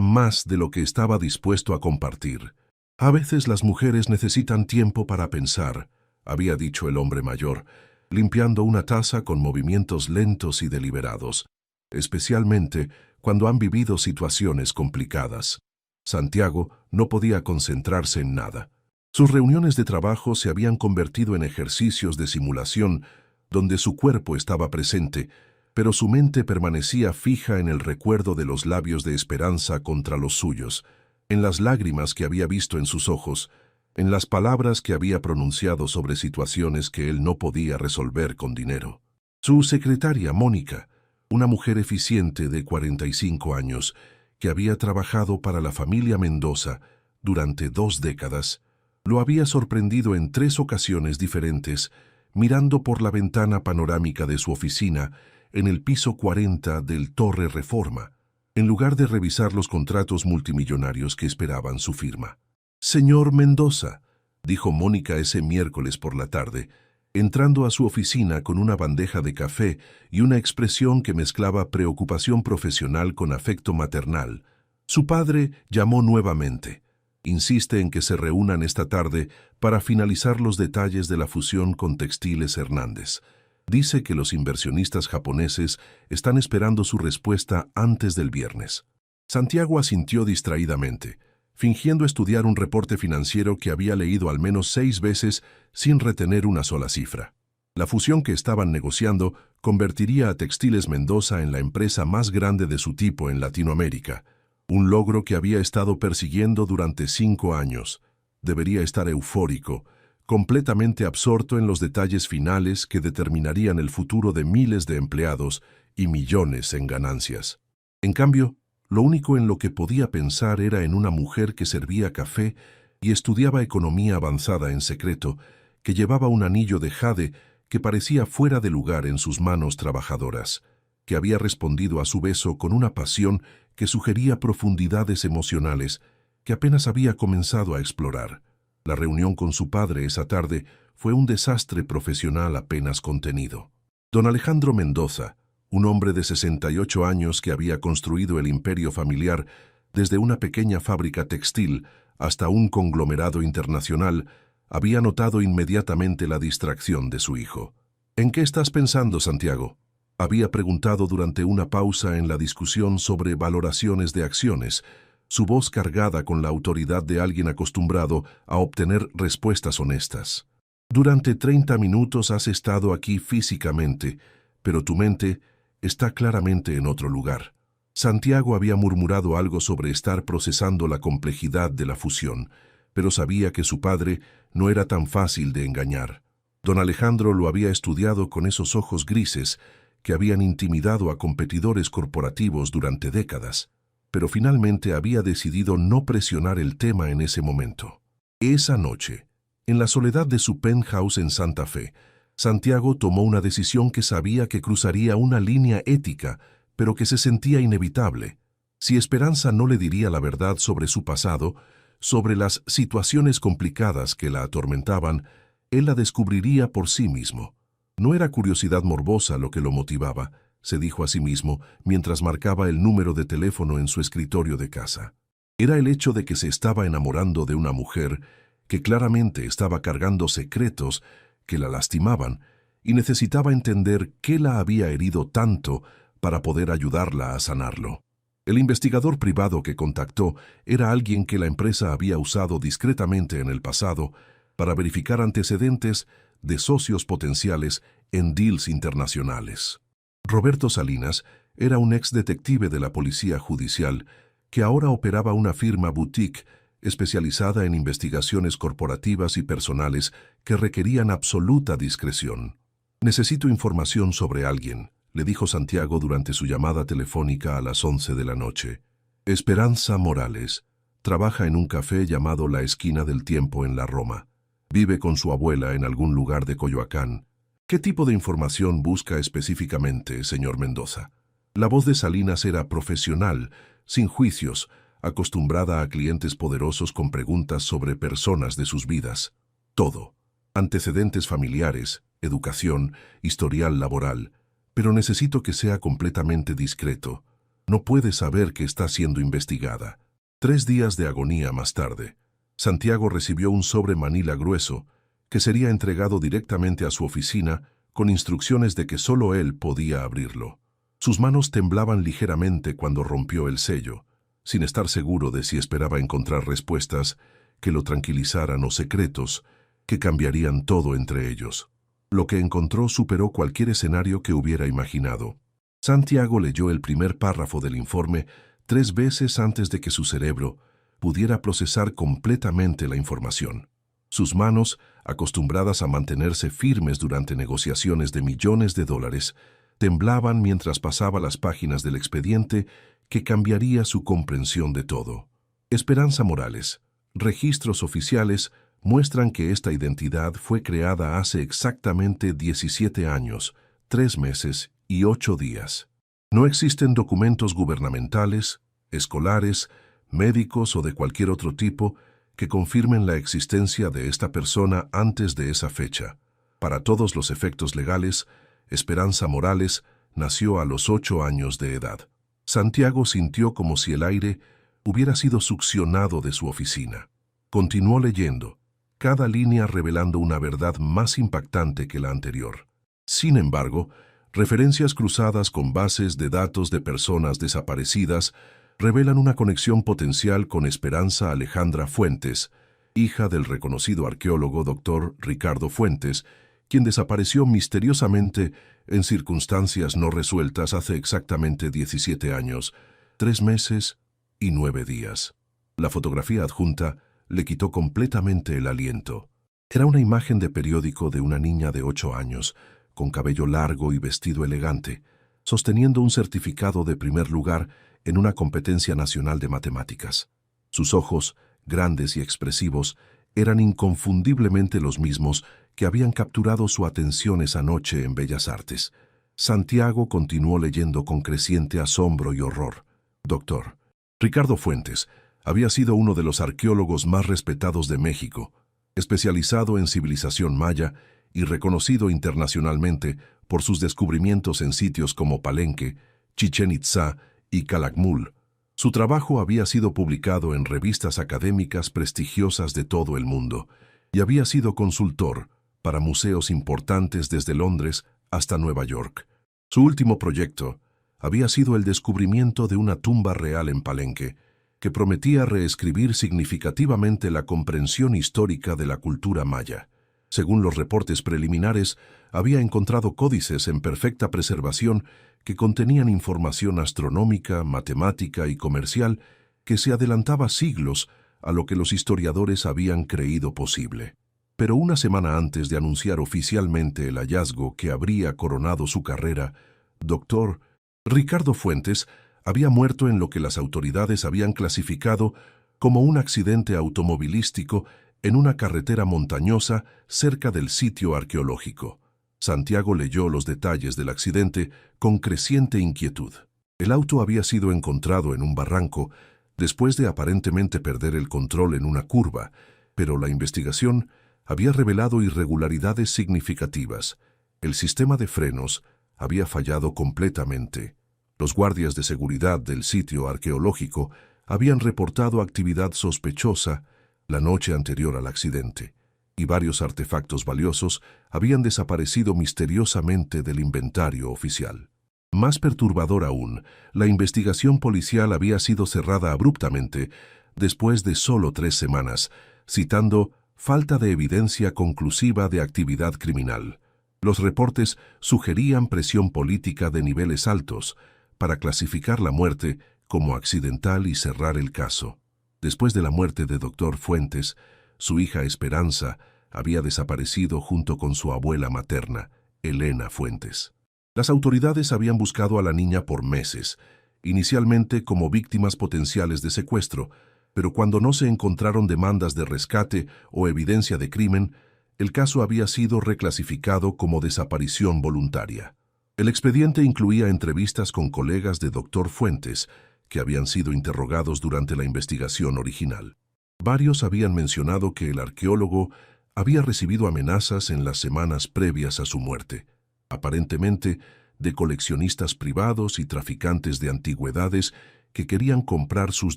más de lo que estaba dispuesto a compartir. «A veces las mujeres necesitan tiempo para pensar», había dicho el hombre mayor, limpiando una taza con movimientos lentos y deliberados, especialmente cuando han vivido situaciones complicadas. Santiago no podía concentrarse en nada. Sus reuniones de trabajo se habían convertido en ejercicios de simulación donde su cuerpo estaba presente, pero su mente permanecía fija en el recuerdo de los labios de Esperanza contra los suyos, en las lágrimas que había visto en sus ojos, en las palabras que había pronunciado sobre situaciones que él no podía resolver con dinero. Su secretaria, Mónica, una mujer eficiente de 45 años, que había trabajado para la familia Mendoza durante 2 décadas, lo había sorprendido en 3 ocasiones diferentes, mirando por la ventana panorámica de su oficina en el piso 40 del Torre Reforma, en lugar de revisar los contratos multimillonarios que esperaban su firma. «Señor Mendoza», dijo Mónica ese miércoles por la tarde, entrando a su oficina con una bandeja de café y una expresión que mezclaba preocupación profesional con afecto maternal. Su padre llamó nuevamente. Insiste en que se reúnan esta tarde para finalizar los detalles de la fusión con Textiles Hernández. Dice que los inversionistas japoneses están esperando su respuesta antes del viernes. Santiago asintió distraídamente, fingiendo estudiar un reporte financiero que había leído al menos 6 veces sin retener una sola cifra. La fusión que estaban negociando convertiría a Textiles Mendoza en la empresa más grande de su tipo en Latinoamérica, un logro que había estado persiguiendo durante 5 años. Debería estar eufórico, completamente absorto en los detalles finales que determinarían el futuro de miles de empleados y millones en ganancias. En cambio, lo único en lo que podía pensar era en una mujer que servía café y estudiaba economía avanzada en secreto, que llevaba un anillo de jade que parecía fuera de lugar en sus manos trabajadoras, que había respondido a su beso con una pasión que sugería profundidades emocionales que apenas había comenzado a explorar. La reunión con su padre esa tarde fue un desastre profesional apenas contenido. Don Alejandro Mendoza, un hombre de 68 años que había construido el imperio familiar desde una pequeña fábrica textil hasta un conglomerado internacional, había notado inmediatamente la distracción de su hijo. «¿En qué estás pensando, Santiago?», había preguntado durante una pausa en la discusión sobre valoraciones de acciones, su voz cargada con la autoridad de alguien acostumbrado a obtener respuestas honestas. «Durante 30 minutos has estado aquí físicamente, pero tu mente está claramente en otro lugar». Santiago había murmurado algo sobre estar procesando la complejidad de la fusión, pero sabía que su padre no era tan fácil de engañar. Don Alejandro lo había estudiado con esos ojos grises que habían intimidado a competidores corporativos durante décadas, pero finalmente había decidido no presionar el tema en ese momento. Esa noche, en la soledad de su penthouse en Santa Fe, Santiago tomó una decisión que sabía que cruzaría una línea ética, pero que se sentía inevitable. Si Esperanza no le diría la verdad sobre su pasado, sobre las situaciones complicadas que la atormentaban, él la descubriría por sí mismo. No era curiosidad morbosa lo que lo motivaba, se dijo a sí mismo mientras marcaba el número de teléfono en su escritorio de casa. Era el hecho de que se estaba enamorando de una mujer que claramente estaba cargando secretos que la lastimaban y necesitaba entender qué la había herido tanto para poder ayudarla a sanarlo. El investigador privado que contactó era alguien que la empresa había usado discretamente en el pasado para verificar antecedentes de socios potenciales en deals internacionales. Roberto Salinas era un ex detective de la Policía Judicial que ahora operaba una firma boutique especializada en investigaciones corporativas y personales que requerían absoluta discreción. «Necesito información sobre alguien», le dijo Santiago durante su llamada telefónica a las 11 de la noche. «Esperanza Morales. Trabaja en un café llamado La Esquina del Tiempo en la Roma. Vive con su abuela en algún lugar de Coyoacán. ¿Qué tipo de información busca específicamente, señor Mendoza?» La voz de Salinas era profesional, sin juicios, acostumbrada a clientes poderosos con preguntas sobre personas de sus vidas. Todo. Antecedentes familiares, educación, historial laboral. Pero necesito que sea completamente discreto. No puede saber que está siendo investigada. 3 días de agonía más tarde, Santiago recibió un sobre manila grueso que sería entregado directamente a su oficina con instrucciones de que solo él podía abrirlo. Sus manos temblaban ligeramente cuando rompió el sello, sin estar seguro de si esperaba encontrar respuestas que lo tranquilizaran o secretos que cambiarían todo entre ellos. Lo que encontró superó cualquier escenario que hubiera imaginado. Santiago leyó el primer párrafo del informe 3 veces antes de que su cerebro pudiera procesar completamente la información. Sus manos, acostumbradas a mantenerse firmes durante negociaciones de millones de dólares, temblaban mientras pasaba las páginas del expediente que cambiaría su comprensión de todo. Esperanza Morales. Registros oficiales muestran que esta identidad fue creada hace exactamente 17 años, 3 meses y 8 días. No existen documentos gubernamentales, escolares, médicos o de cualquier otro tipo que confirmen la existencia de esta persona antes de esa fecha. Para todos los efectos legales, Esperanza Morales nació a los 8 años de edad. Santiago sintió como si el aire hubiera sido succionado de su oficina. Continuó leyendo, cada línea revelando una verdad más impactante que la anterior. Sin embargo, referencias cruzadas con bases de datos de personas desaparecidas revelan una conexión potencial con Esperanza Alejandra Fuentes, hija del reconocido arqueólogo Dr. Ricardo Fuentes, quien desapareció misteriosamente en circunstancias no resueltas hace exactamente 17 años, 3 meses y 9 días. La fotografía adjunta le quitó completamente el aliento. Era una imagen de periódico de una niña de 8 años, con cabello largo y vestido elegante, sosteniendo un certificado de primer lugar en una competencia nacional de matemáticas. Sus ojos, grandes y expresivos, eran inconfundiblemente los mismos que habían capturado su atención esa noche en Bellas Artes. Santiago continuó leyendo con creciente asombro y horror. Doctor Ricardo Fuentes había sido uno de los arqueólogos más respetados de México, especializado en civilización maya y reconocido internacionalmente por sus descubrimientos en sitios como Palenque, Chichén Itzá y Calakmul. Su trabajo había sido publicado en revistas académicas prestigiosas de todo el mundo y había sido consultor para museos importantes desde Londres hasta Nueva York. Su último proyecto había sido el descubrimiento de una tumba real en Palenque, que prometía reescribir significativamente la comprensión histórica de la cultura maya. Según los reportes preliminares, había encontrado códices en perfecta preservación que contenían información astronómica, matemática y comercial que se adelantaba siglos a lo que los historiadores habían creído posible. Pero una semana antes de anunciar oficialmente el hallazgo que habría coronado su carrera, Dr. Ricardo Fuentes había muerto en lo que las autoridades habían clasificado como un accidente automovilístico en una carretera montañosa cerca del sitio arqueológico. Santiago leyó los detalles del accidente con creciente inquietud. El auto había sido encontrado en un barranco después de aparentemente perder el control en una curva, pero la investigación había revelado irregularidades significativas. El sistema de frenos había fallado completamente. Los guardias de seguridad del sitio arqueológico habían reportado actividad sospechosa la noche anterior al accidente, y varios artefactos valiosos habían desaparecido misteriosamente del inventario oficial. Más perturbador aún, la investigación policial había sido cerrada abruptamente después de solo 3 semanas, citando falta de evidencia conclusiva de actividad criminal. Los reportes sugerían presión política de niveles altos para clasificar la muerte como accidental y cerrar el caso. Después de la muerte de Dr. Fuentes, su hija Esperanza había desaparecido junto con su abuela materna, Elena Fuentes. Las autoridades habían buscado a la niña por meses, inicialmente como víctimas potenciales de secuestro, pero cuando no se encontraron demandas de rescate o evidencia de crimen, el caso había sido reclasificado como desaparición voluntaria. El expediente incluía entrevistas con colegas de Dr. Fuentes, que habían sido interrogados durante la investigación original. Varios habían mencionado que el arqueólogo había recibido amenazas en las semanas previas a su muerte, aparentemente de coleccionistas privados y traficantes de antigüedades que querían comprar sus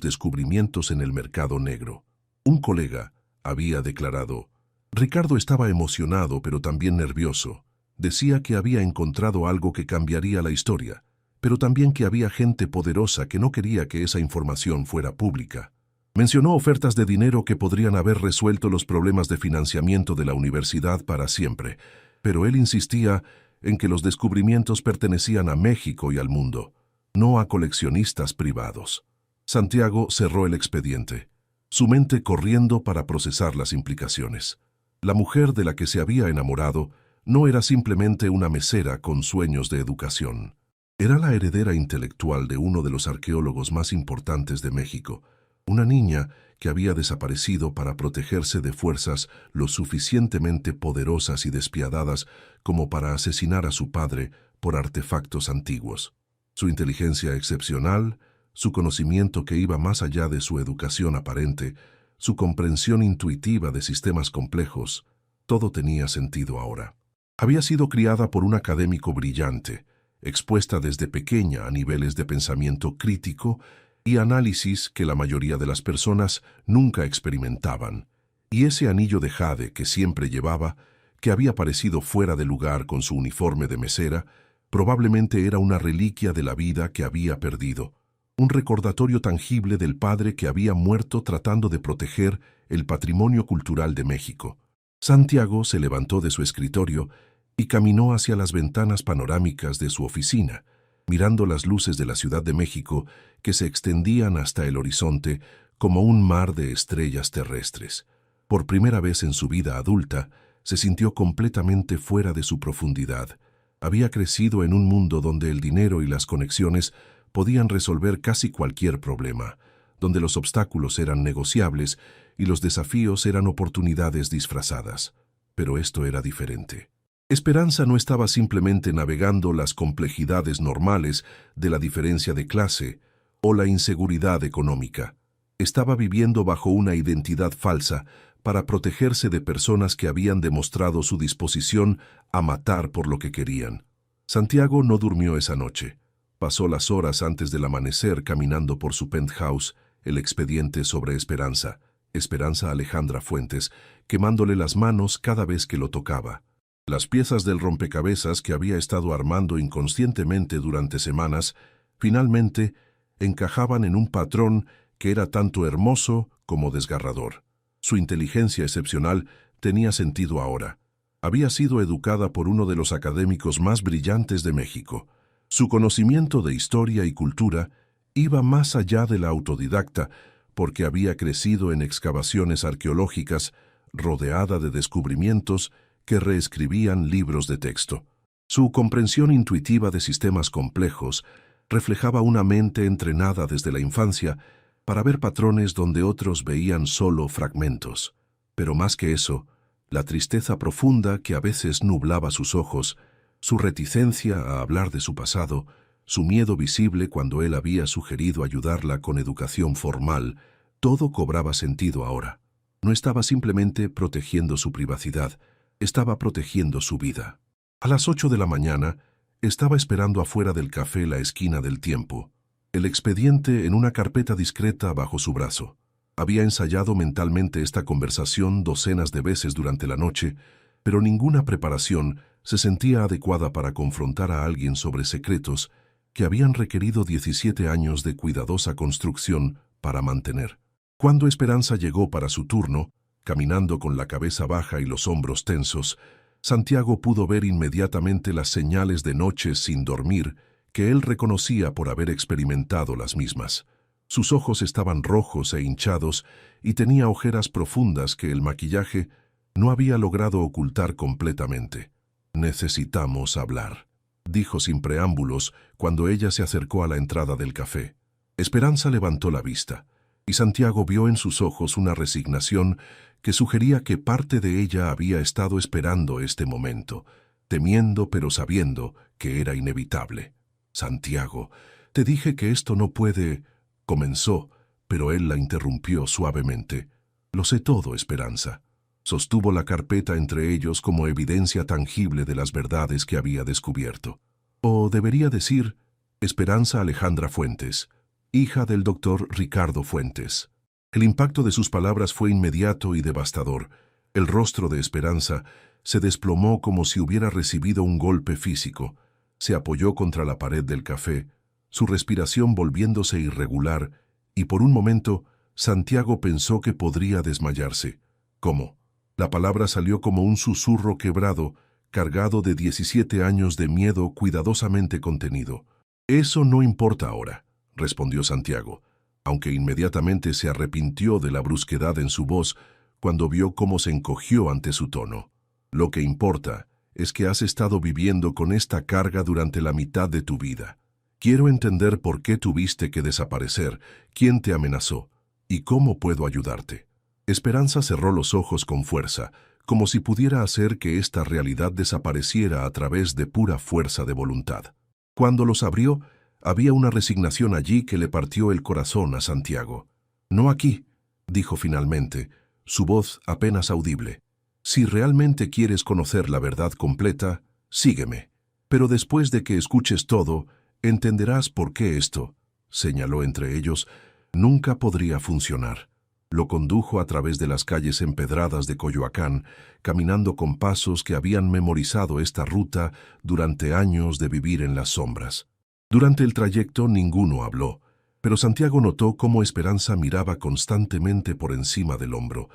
descubrimientos en el mercado negro. Un colega había declarado: Ricardo estaba emocionado pero también nervioso. Decía que había encontrado algo que cambiaría la historia, pero también que había gente poderosa que no quería que esa información fuera pública. Mencionó ofertas de dinero que podrían haber resuelto los problemas de financiamiento de la universidad para siempre, pero él insistía en que los descubrimientos pertenecían a México y al mundo, no a coleccionistas privados. Santiago cerró el expediente, su mente corriendo para procesar las implicaciones. La mujer de la que se había enamorado no era simplemente una mesera con sueños de educación. Era la heredera intelectual de uno de los arqueólogos más importantes de México, una niña que había desaparecido para protegerse de fuerzas lo suficientemente poderosas y despiadadas como para asesinar a su padre por artefactos antiguos. Su inteligencia excepcional, su conocimiento que iba más allá de su educación aparente, su comprensión intuitiva de sistemas complejos, todo tenía sentido ahora. Había sido criada por un académico brillante, expuesta desde pequeña a niveles de pensamiento crítico y análisis que la mayoría de las personas nunca experimentaban, y ese anillo de jade que siempre llevaba, que había parecido fuera de lugar con su uniforme de mesera, probablemente era una reliquia de la vida que había perdido, un recordatorio tangible del padre que había muerto tratando de proteger el patrimonio cultural de México. Santiago se levantó de su escritorio y caminó hacia las ventanas panorámicas de su oficina, mirando las luces de la Ciudad de México que se extendían hasta el horizonte como un mar de estrellas terrestres. Por primera vez en su vida adulta, se sintió completamente fuera de su profundidad. Había crecido en un mundo donde el dinero y las conexiones podían resolver casi cualquier problema, donde los obstáculos eran negociables y los desafíos eran oportunidades disfrazadas. Pero esto era diferente. Esperanza no estaba simplemente navegando las complejidades normales de la diferencia de clase o la inseguridad económica. Estaba viviendo bajo una identidad falsa para protegerse de personas que habían demostrado su disposición a matar por lo que querían. Santiago no durmió esa noche. Pasó las horas antes del amanecer caminando por su penthouse, el expediente sobre Esperanza Alejandra Fuentes, quemándole las manos cada vez que lo tocaba. Las piezas del rompecabezas que había estado armando inconscientemente durante semanas, finalmente encajaban en un patrón que era tanto hermoso como desgarrador. Su inteligencia excepcional tenía sentido ahora. Había sido educada por uno de los académicos más brillantes de México. Su conocimiento de historia y cultura iba más allá de la autodidacta, porque había crecido en excavaciones arqueológicas, rodeada de descubrimientos que reescribían libros de texto. Su comprensión intuitiva de sistemas complejos reflejaba una mente entrenada desde la infancia para ver patrones donde otros veían solo fragmentos. Pero más que eso, la tristeza profunda que a veces nublaba sus ojos, su reticencia a hablar de su pasado, su miedo visible cuando él había sugerido ayudarla con educación formal, todo cobraba sentido ahora. No estaba simplemente protegiendo su privacidad, estaba protegiendo su vida. A las 8 de la mañana, estaba esperando afuera del café La Esquina del Tiempo, el expediente en una carpeta discreta bajo su brazo. Había ensayado mentalmente esta conversación docenas de veces durante la noche, pero ninguna preparación se sentía adecuada para confrontar a alguien sobre secretos que habían requerido 17 años de cuidadosa construcción para mantener. Cuando Esperanza llegó para su turno, caminando con la cabeza baja y los hombros tensos, Santiago pudo ver inmediatamente las señales de noches sin dormir que él reconocía por haber experimentado las mismas. Sus ojos estaban rojos e hinchados y tenía ojeras profundas que el maquillaje no había logrado ocultar completamente. «Necesitamos hablar», dijo sin preámbulos cuando ella se acercó a la entrada del café. Esperanza levantó la vista, y Santiago vio en sus ojos una resignación que sugería que parte de ella había estado esperando este momento, temiendo pero sabiendo que era inevitable. «Santiago, te dije que esto no puede...» comenzó, pero él la interrumpió suavemente. «Lo sé todo, Esperanza». Sostuvo la carpeta entre ellos como evidencia tangible de las verdades que había descubierto. O debería decir, Esperanza Alejandra Fuentes, hija del doctor Ricardo Fuentes. El impacto de sus palabras fue inmediato y devastador. El rostro de Esperanza se desplomó como si hubiera recibido un golpe físico. Se apoyó contra la pared del café, su respiración volviéndose irregular, y por un momento Santiago pensó que podría desmayarse. ¿Cómo? La palabra salió como un susurro quebrado, cargado de 17 años de miedo cuidadosamente contenido. «Eso no importa ahora», respondió Santiago, aunque inmediatamente se arrepintió de la brusquedad en su voz cuando vio cómo se encogió ante su tono. «Lo que importa es que has estado viviendo con esta carga durante la mitad de tu vida. Quiero entender por qué tuviste que desaparecer, quién te amenazó y cómo puedo ayudarte». Esperanza cerró los ojos con fuerza, como si pudiera hacer que esta realidad desapareciera a través de pura fuerza de voluntad. Cuando los abrió, había una resignación allí que le partió el corazón a Santiago. «No aquí», dijo finalmente, su voz apenas audible. «Si realmente quieres conocer la verdad completa, sígueme. Pero después de que escuches todo, entenderás por qué esto», señaló entre ellos, «nunca podría funcionar». Lo condujo a través de las calles empedradas de Coyoacán, caminando con pasos que habían memorizado esta ruta durante años de vivir en las sombras. Durante el trayecto ninguno habló, pero Santiago notó cómo Esperanza miraba constantemente por encima del hombro,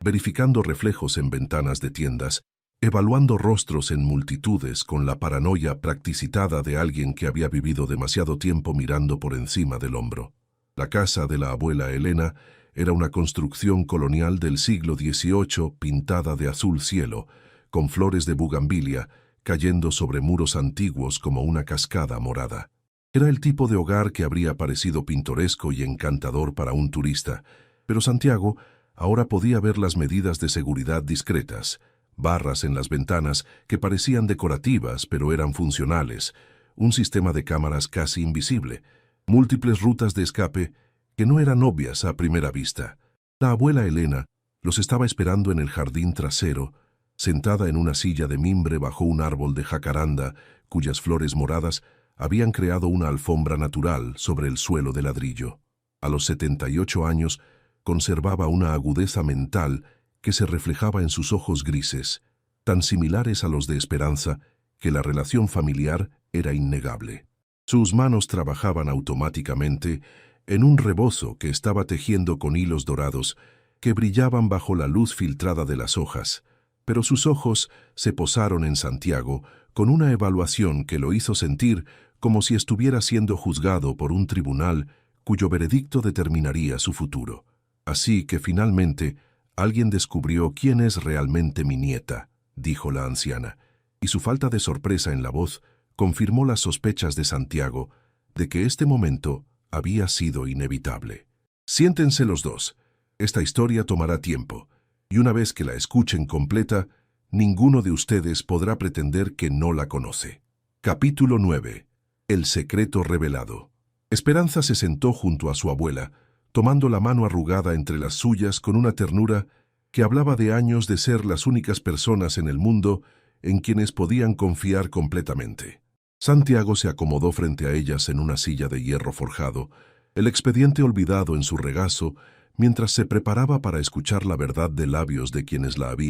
verificando reflejos en ventanas de tiendas, evaluando rostros en multitudes con la paranoia practicitada de alguien que había vivido demasiado tiempo mirando por encima del hombro. La casa de la abuela Elena era una construcción colonial del siglo XVIII pintada de azul cielo, con flores de bugambilia cayendo sobre muros antiguos como una cascada morada. Era el tipo de hogar que habría parecido pintoresco y encantador para un turista, pero Santiago ahora podía ver las medidas de seguridad discretas, barras en las ventanas que parecían decorativas pero eran funcionales, un sistema de cámaras casi invisible, múltiples rutas de escape que no eran obvias a primera vista. La abuela Elena los estaba esperando en el jardín trasero, sentada en una silla de mimbre bajo un árbol de jacaranda cuyas flores moradas habían creado una alfombra natural sobre el suelo de ladrillo. A los 78 años conservaba una agudeza mental que se reflejaba en sus ojos grises, tan similares a los de Esperanza que la relación familiar era innegable. Sus manos trabajaban automáticamente en un rebozo que estaba tejiendo con hilos dorados que brillaban bajo la luz filtrada de las hojas, pero sus ojos se posaron en Santiago con una evaluación que lo hizo sentir como si estuviera siendo juzgado por un tribunal cuyo veredicto determinaría su futuro. Así que finalmente alguien descubrió quién es realmente mi nieta, dijo la anciana, y su falta de sorpresa en la voz confirmó las sospechas de Santiago de que este momento había sido inevitable. Siéntense los dos. Esta historia tomará tiempo, y una vez que la escuchen completa, ninguno de ustedes podrá pretender que no la conoce. Capítulo 9. El secreto revelado. Esperanza se sentó junto a su abuela, tomando la mano arrugada entre las suyas con una ternura que hablaba de años de ser las únicas personas en el mundo en quienes podían confiar completamente. Santiago se acomodó frente a ellas en una silla de hierro forjado, el expediente olvidado en su regazo, mientras se preparaba para escuchar la verdad de labios de quienes la habían